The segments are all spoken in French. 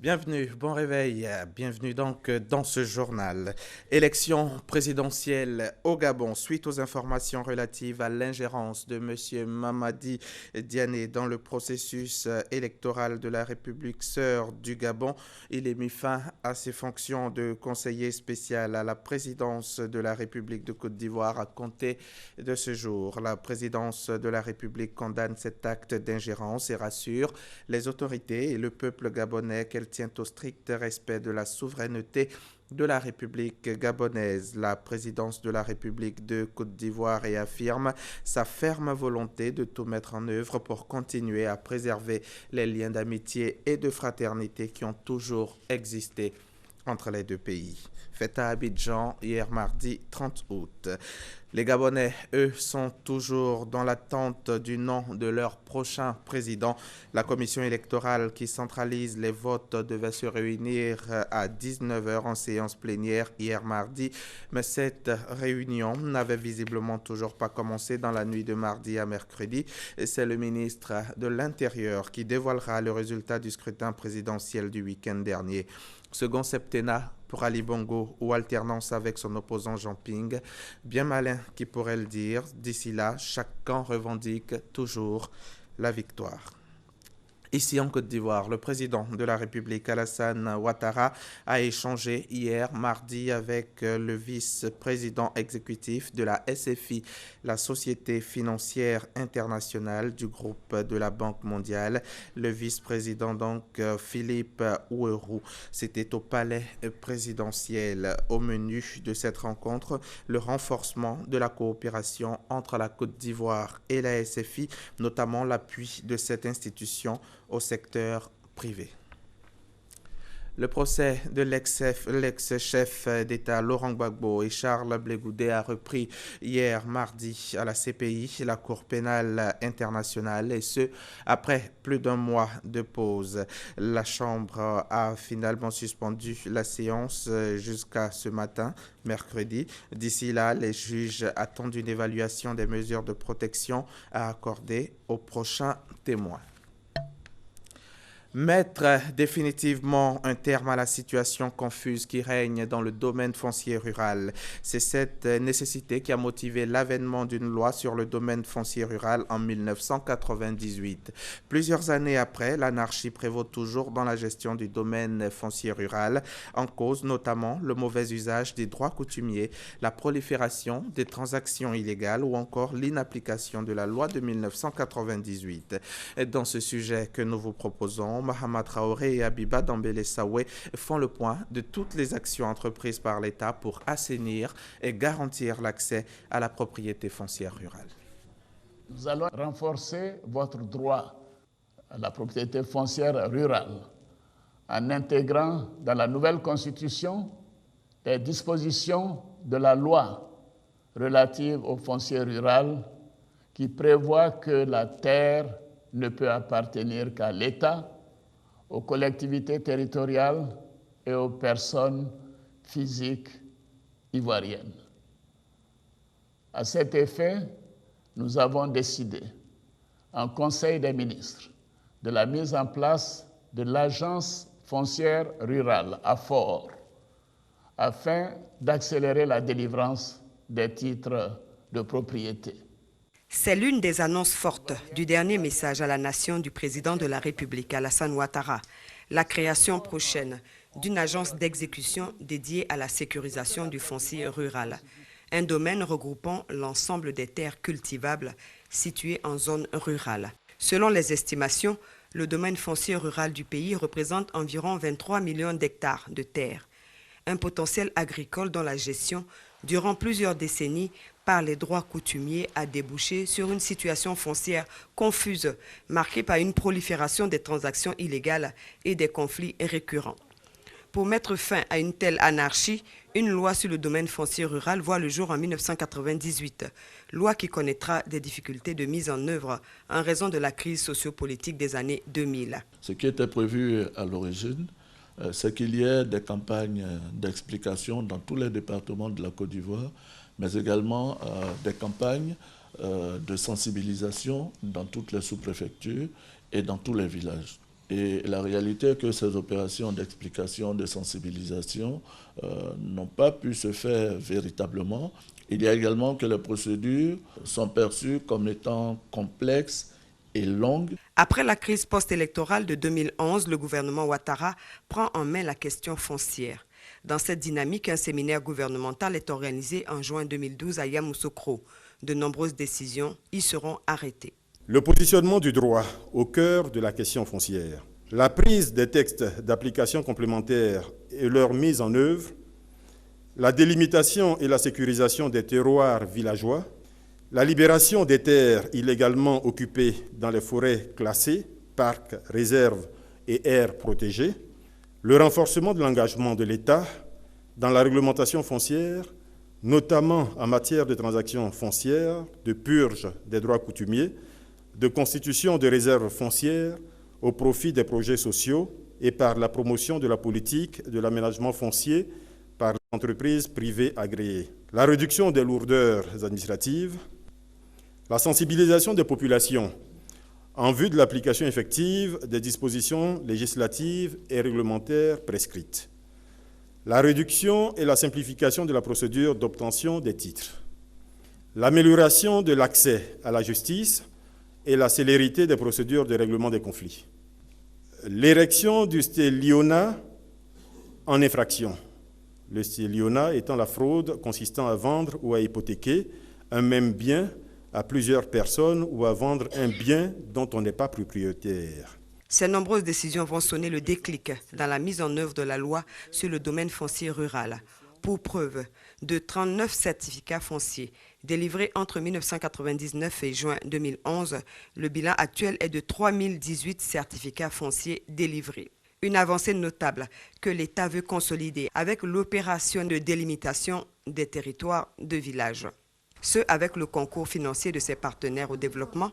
Bienvenue, bon réveil, bienvenue donc dans ce journal. Élection présidentielle au Gabon suite aux informations relatives à l'ingérence de M. Mamadi Diané dans le processus électoral de la République sœur du Gabon. Il est mis fin à ses fonctions de conseiller spécial à la présidence de la République de Côte d'Ivoire à compter de ce jour. La présidence de la République condamne cet acte d'ingérence et rassure les autorités et le peuple gabonais qu'elle tient au strict respect de la souveraineté de la République gabonaise. La présidence de la République de Côte d'Ivoire réaffirme sa ferme volonté de tout mettre en œuvre pour continuer à préserver les liens d'amitié et de fraternité qui ont toujours existé entre les deux pays. Fête à Abidjan hier mardi 30 août. Les Gabonais, eux, sont toujours dans l'attente du nom de leur prochain président. La commission électorale qui centralise les votes devait se réunir à 19 h en séance plénière hier mardi, mais cette réunion n'avait visiblement toujours pas commencé dans la nuit de mardi à mercredi. C'est le ministre de l'Intérieur qui dévoilera le résultat du scrutin présidentiel du week-end dernier. Second septennat pour Ali Bongo ou alternance avec son opposant Jean Ping, bien malin qui pourrait le dire. D'ici là, chaque camp revendique toujours la victoire. Ici en Côte d'Ivoire, le président de la République, Alassane Ouattara, a échangé hier mardi avec le vice-président exécutif de la SFI, la Société financière internationale du groupe de la Banque mondiale, le vice-président donc Philippe Ouerou. C'était au palais présidentiel. Au menu de cette rencontre, le renforcement de la coopération entre la Côte d'Ivoire et la SFI, notamment l'appui de cette institution au secteur privé. Le procès de l'ex-chef d'État Laurent Gbagbo et Charles Blé Goudé a repris hier mardi à la CPI, la Cour pénale internationale, et ce, après plus d'un mois de pause. La Chambre a finalement suspendu la séance jusqu'à ce matin, mercredi. D'ici là, les juges attendent une évaluation des mesures de protection à accorder aux prochains témoins. Mettre définitivement un terme à la situation confuse qui règne dans le domaine foncier rural. C'est cette nécessité qui a motivé l'avènement d'une loi sur le domaine foncier rural en 1998. Plusieurs années après, l'anarchie prévaut toujours dans la gestion du domaine foncier rural, en cause notamment le mauvais usage des droits coutumiers, la prolifération des transactions illégales ou encore l'inapplication de la loi de 1998. Et dans ce sujet que nous vous proposons, Mahama Traoré et Abiba Dambélé Saoué font le point de toutes les actions entreprises par l'État pour assainir et garantir l'accès à la propriété foncière rurale. Nous allons renforcer votre droit à la propriété foncière rurale en intégrant dans la nouvelle Constitution les dispositions de la loi relative au foncier rural qui prévoit que la terre ne peut appartenir qu'à l'État, aux collectivités territoriales et aux personnes physiques ivoiriennes. À cet effet, nous avons décidé, en Conseil des ministres, de la mise en place de l'Agence foncière rurale, AFOR, afin d'accélérer la délivrance des titres de propriété. C'est l'une des annonces fortes du dernier message à la nation du président de la République, Alassane Ouattara, la création prochaine d'une agence d'exécution dédiée à la sécurisation du foncier rural, un domaine regroupant l'ensemble des terres cultivables situées en zone rurale. Selon les estimations, le domaine foncier rural du pays représente environ 23 millions d'hectares de terres, un potentiel agricole dont la gestion, durant plusieurs décennies, par les droits coutumiers a débouché sur une situation foncière confuse, marquée par une prolifération des transactions illégales et des conflits récurrents. Pour mettre fin à une telle anarchie, une loi sur le domaine foncier rural voit le jour en 1998, loi qui connaîtra des difficultés de mise en œuvre en raison de la crise sociopolitique des années 2000. Ce qui était prévu à l'origine, c'est qu'il y ait des campagnes d'explication dans tous les départements de la Côte d'Ivoire, mais également des campagnes de sensibilisation dans toutes les sous-préfectures et dans tous les villages. Et la réalité est que ces opérations d'explication, de sensibilisation n'ont pas pu se faire véritablement. Il y a également que les procédures sont perçues comme étant complexes et longues. Après la crise post-électorale de 2011, le gouvernement Ouattara prend en main la question foncière. Dans cette dynamique, un séminaire gouvernemental est organisé en juin 2012 à Yamoussoukro. De nombreuses décisions y seront arrêtées. Le positionnement du droit au cœur de la question foncière, la prise des textes d'application complémentaires et leur mise en œuvre, la délimitation et la sécurisation des terroirs villageois, la libération des terres illégalement occupées dans les forêts classées, parcs, réserves et aires protégées, le renforcement de l'engagement de l'État dans la réglementation foncière, notamment en matière de transactions foncières, de purge des droits coutumiers, de constitution de réserves foncières au profit des projets sociaux et par la promotion de la politique de l'aménagement foncier par les entreprises privées agréées. La réduction des lourdeurs administratives, la sensibilisation des populations en vue de l'application effective des dispositions législatives et réglementaires prescrites, la réduction et la simplification de la procédure d'obtention des titres, l'amélioration de l'accès à la justice et la célérité des procédures de règlement des conflits. L'érection du stéliona en infraction. Le stéliona étant la fraude consistant à vendre ou à hypothéquer un même bien à plusieurs personnes ou à vendre un bien dont on n'est pas propriétaire. Ces nombreuses décisions vont sonner le déclic dans la mise en œuvre de la loi sur le domaine foncier rural. Pour preuve, de 39 certificats fonciers délivrés entre 1999 et juin 2011, le bilan actuel est de 3018 certificats fonciers délivrés. Une avancée notable que l'État veut consolider avec l'opération de délimitation des territoires de village. Ce avec le concours financier de ses partenaires au développement.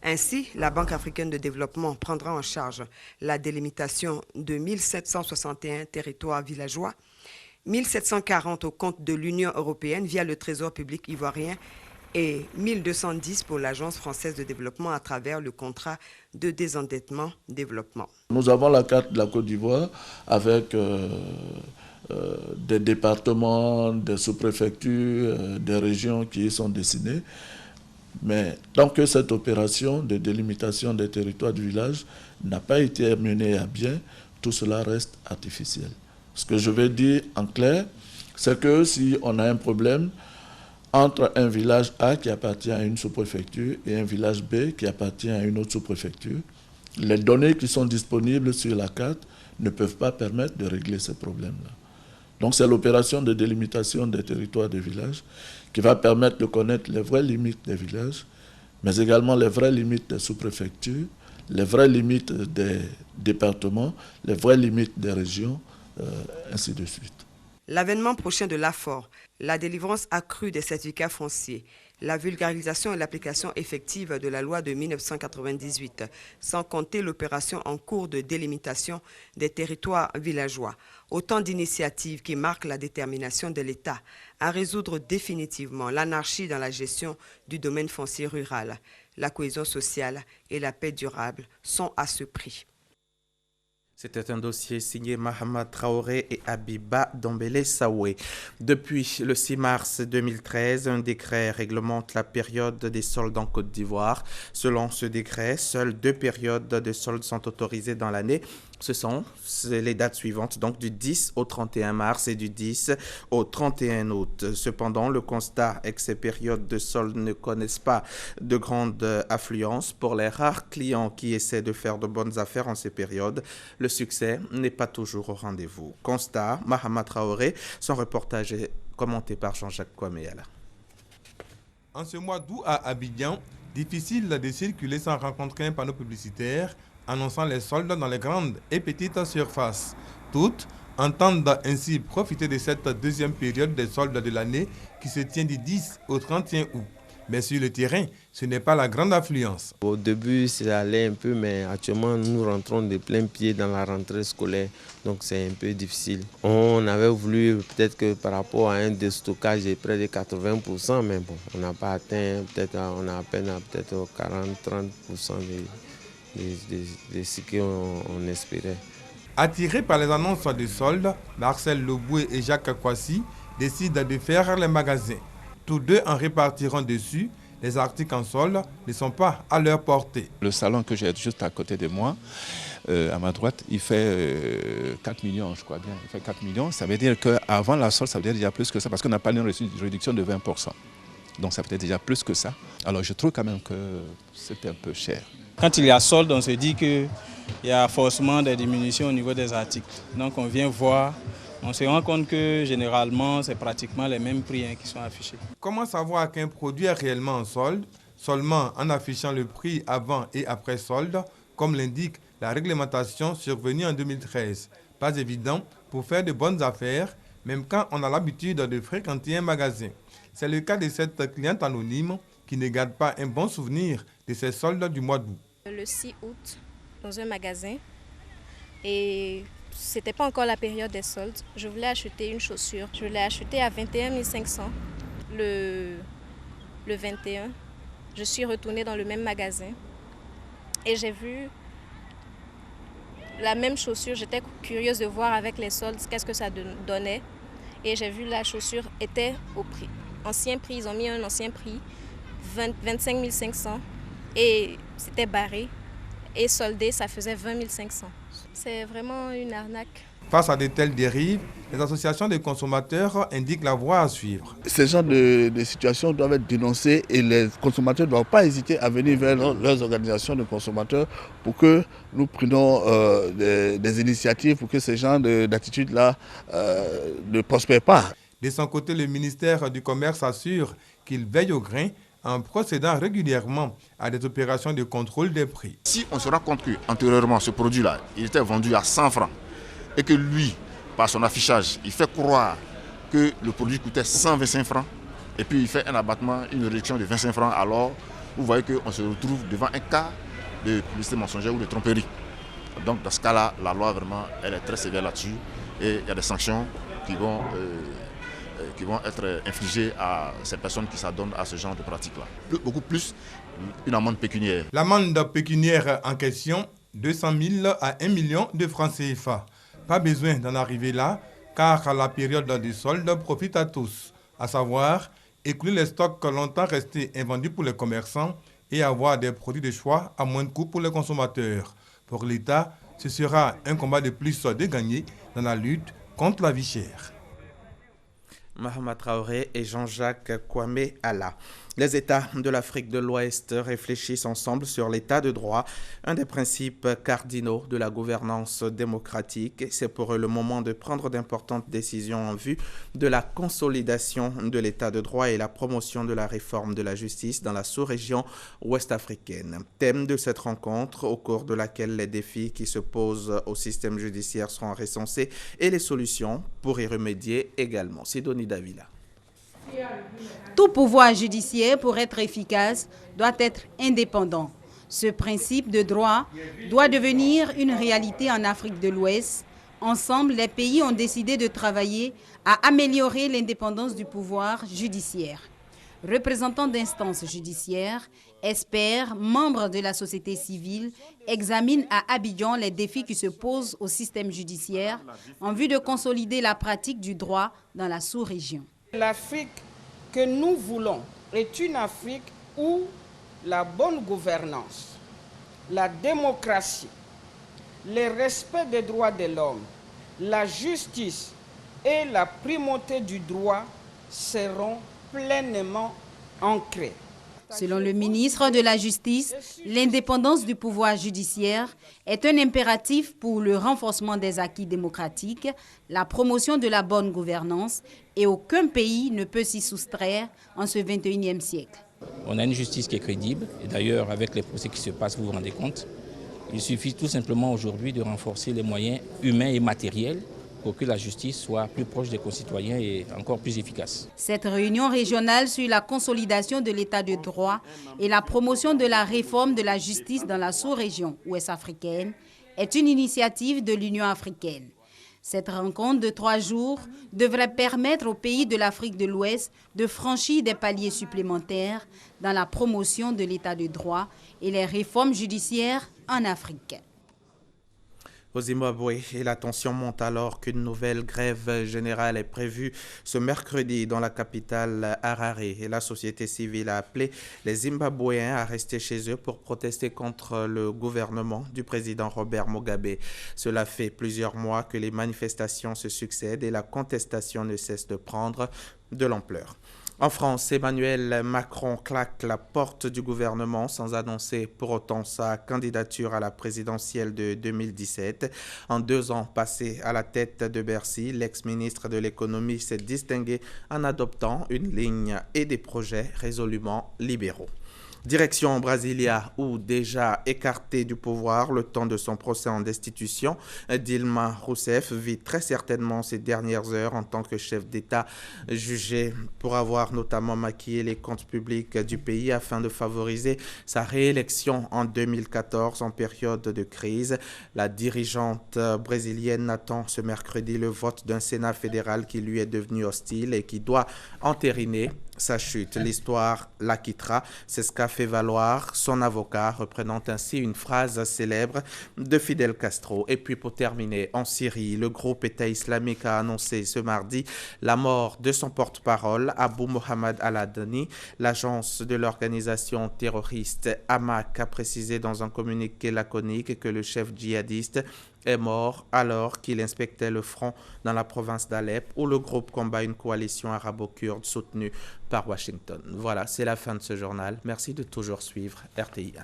Ainsi, la Banque africaine de développement prendra en charge la délimitation de 1761 territoires villageois, 1740 au compte de l'Union européenne via le Trésor public ivoirien et 1210 pour l'Agence française de développement à travers le contrat de désendettement développement. Nous avons la carte de la Côte d'Ivoire avec des départements, des sous-préfectures, des régions qui y sont dessinées. Mais tant que cette opération de délimitation des territoires du village n'a pas été menée à bien, tout cela reste artificiel. Ce que je veux dire en clair, c'est que si on a un problème entre un village A qui appartient à une sous-préfecture et un village B qui appartient à une autre sous-préfecture, les données qui sont disponibles sur la carte ne peuvent pas permettre de régler ces problèmes-là. Donc c'est l'opération de délimitation des territoires des villages qui va permettre de connaître les vraies limites des villages, mais également les vraies limites des sous-préfectures, les vraies limites des départements, les vraies limites des régions, ainsi de suite. L'avènement prochain de l'AFOR, la délivrance accrue des certificats fonciers, la vulgarisation et l'application effective de la loi de 1998, sans compter l'opération en cours de délimitation des territoires villageois. Autant d'initiatives qui marquent la détermination de l'État à résoudre définitivement l'anarchie dans la gestion du domaine foncier rural. La cohésion sociale et la paix durable sont à ce prix. C'était un dossier signé Mahamat Traoré et Abiba Dombele Saoué. Depuis le 6 mars 2013, un décret réglemente la période des soldes en Côte d'Ivoire. Selon ce décret, seules 2 périodes de soldes sont autorisées dans l'année. Ce sont les dates suivantes, donc du 10 au 31 mars et du 10 au 31 août. Cependant, le constat est que ces périodes de soldes ne connaissent pas de grande affluence. Pour les rares clients qui essaient de faire de bonnes affaires en ces périodes, le succès n'est pas toujours au rendez-vous. Constat, Mahamat Traoré, son reportage est commenté par Jean-Jacques Kouaméala. En ce mois d'août à Abidjan, difficile de circuler sans rencontrer un panneau publicitaire annonçant les soldes dans les grandes et petites surfaces. Toutes entendent ainsi profiter de cette deuxième période des soldes de l'année qui se tient du 10 au 31 août. Mais sur le terrain, ce n'est pas la grande affluence. Au début, ça allait un peu, mais actuellement, nous rentrons de plein pied dans la rentrée scolaire, donc c'est un peu difficile. On avait voulu peut-être que par rapport à un déstockage de près de 80%, mais bon, on n'a pas atteint, peut-être on a à peine à peut-être 40-30% de ce qu'on espérait. Attirés par les annonces de soldes, Marcel Leboué et Jacques Kwasi décident de faire les magasins. Tous deux en répartiront dessus. Les articles en solde ne sont pas à leur portée. Le salon que j'ai juste à côté de moi, à ma droite, il fait 4 millions, je crois bien. Il fait 4 millions. Ça veut dire qu'avant la solde, ça veut dire déjà plus que ça, parce qu'on n'a pas une réduction de 20%. Donc ça peut être déjà plus que ça. Alors je trouve quand même que c'est un peu cher. Quand il y a solde, on se dit qu'il y a forcément des diminutions au niveau des articles. Donc on vient voir, on se rend compte que généralement c'est pratiquement les mêmes prix qui sont affichés. Comment savoir qu'un produit est réellement en solde? Seulement en affichant le prix avant et après solde, comme l'indique la réglementation survenue en 2013. Pas évident pour faire de bonnes affaires, même quand on a l'habitude de fréquenter un magasin. C'est le cas de cette cliente anonyme qui ne garde pas un bon souvenir de ses soldes du mois d'août. Le 6 août, dans un magasin, et c'était pas encore la période des soldes, je voulais acheter une chaussure. Je l'ai achetée à 21 500 le 21. Je suis retournée dans le même magasin et j'ai vu la même chaussure. J'étais curieuse de voir avec les soldes qu'est-ce que ça donnait. Et j'ai vu la chaussure était au prix. Ancien prix, ils ont mis un ancien prix, 25 500. Et c'était barré. Et soldé, ça faisait 20 500. C'est vraiment une arnaque. Face à de telles dérives, les associations de consommateurs indiquent la voie à suivre. Ces genres de situations doivent être dénoncées et les consommateurs ne doivent pas hésiter à venir vers leurs organisations de consommateurs pour que nous prenions des initiatives pour que ces genres d'attitudes-là ne prospèrent pas. De son côté, le ministère du Commerce assure qu'il veille au grain en procédant régulièrement à des opérations de contrôle des prix. Si on se rend compte qu'antérieurement, ce produit-là, il était vendu à 100 francs, et que lui, par son affichage, il fait croire que le produit coûtait 125 francs, et puis il fait un abattement, une réduction de 25 francs, alors vous voyez qu'on se retrouve devant un cas de publicité mensongère ou de tromperie. Donc dans ce cas-là, la loi vraiment, elle est très sévère là-dessus, et il y a des sanctions qui vont être infligées à ces personnes qui s'adonnent à ce genre de pratiques-là. Beaucoup plus une amende pécuniaire. L'amende pécuniaire en question, 200 000 à 1 million de francs CFA. Pas besoin d'en arriver là, car la période de solde profite à tous, à savoir écouler les stocks longtemps restés invendus pour les commerçants et avoir des produits de choix à moins de coût pour les consommateurs. Pour l'État, ce sera un combat de plus de gagner dans la lutte contre la vie chère. Mahama Traoré et Jean-Jacques Kwame Alla. Les États de l'Afrique de l'Ouest réfléchissent ensemble sur l'état de droit, un des principes cardinaux de la gouvernance démocratique. C'est pour eux le moment de prendre d'importantes décisions en vue de la consolidation de l'état de droit et la promotion de la réforme de la justice dans la sous-région ouest-africaine. Thème de cette rencontre, au cours de laquelle les défis qui se posent au système judiciaire seront recensés et les solutions pour y remédier également. Sidonie Davila. Tout pouvoir judiciaire, pour être efficace, doit être indépendant. Ce principe de droit doit devenir une réalité en Afrique de l'Ouest. Ensemble, les pays ont décidé de travailler à améliorer l'indépendance du pouvoir judiciaire. Représentants d'instances judiciaires, experts, membres de la société civile examinent à Abidjan les défis qui se posent au système judiciaire en vue de consolider la pratique du droit dans la sous-région. L'Afrique que nous voulons est une Afrique où la bonne gouvernance, la démocratie, le respect des droits de l'homme, la justice et la primauté du droit seront pleinement ancrés. Selon le ministre de la Justice, l'indépendance du pouvoir judiciaire est un impératif pour le renforcement des acquis démocratiques, la promotion de la bonne gouvernance, et aucun pays ne peut s'y soustraire en ce 21e siècle. On a une justice qui est crédible, et d'ailleurs avec les procès qui se passent, vous vous rendez compte, il suffit tout simplement aujourd'hui de renforcer les moyens humains et matériels pour que la justice soit plus proche des concitoyens et encore plus efficace. Cette réunion régionale sur la consolidation de l'état de droit et la promotion de la réforme de la justice dans la sous-région ouest-africaine est une initiative de l'Union africaine. Cette rencontre de 3 jours devrait permettre aux pays de l'Afrique de l'Ouest de franchir des paliers supplémentaires dans la promotion de l'état de droit et les réformes judiciaires en Afrique. Au Zimbabwe, et la tension monte alors qu'une nouvelle grève générale est prévue ce mercredi dans la capitale Harare. Et la société civile a appelé les Zimbabwéens à rester chez eux pour protester contre le gouvernement du président Robert Mugabe. Cela fait plusieurs mois que les manifestations se succèdent et la contestation ne cesse de prendre de l'ampleur. En France, Emmanuel Macron claque la porte du gouvernement sans annoncer pour autant sa candidature à la présidentielle de 2017. En 2 ans passés à la tête de Bercy, l'ex-ministre de l'économie s'est distingué en adoptant une ligne et des projets résolument libéraux. Direction Brasilia, où déjà écarté du pouvoir le temps de son procès en destitution, Dilma Rousseff vit très certainement ses dernières heures en tant que chef d'État, jugé pour avoir notamment maquillé les comptes publics du pays afin de favoriser sa réélection en 2014 en période de crise. La dirigeante brésilienne attend ce mercredi le vote d'un Sénat fédéral qui lui est devenu hostile et qui doit entériner sa chute. L'histoire la quittera, c'est ce qu'a fait valoir son avocat, reprenant ainsi une phrase célèbre de Fidel Castro. Et puis pour terminer, en Syrie, le groupe État islamique a annoncé ce mardi la mort de son porte-parole, Abu Mohamed al-Adani. L'agence de l'organisation terroriste Hamas a précisé dans un communiqué laconique que le chef djihadiste est mort alors qu'il inspectait le front dans la province d'Alep où le groupe combat une coalition arabo-kurde soutenue par Washington. Voilà, c'est la fin de ce journal. Merci de toujours suivre RTI1.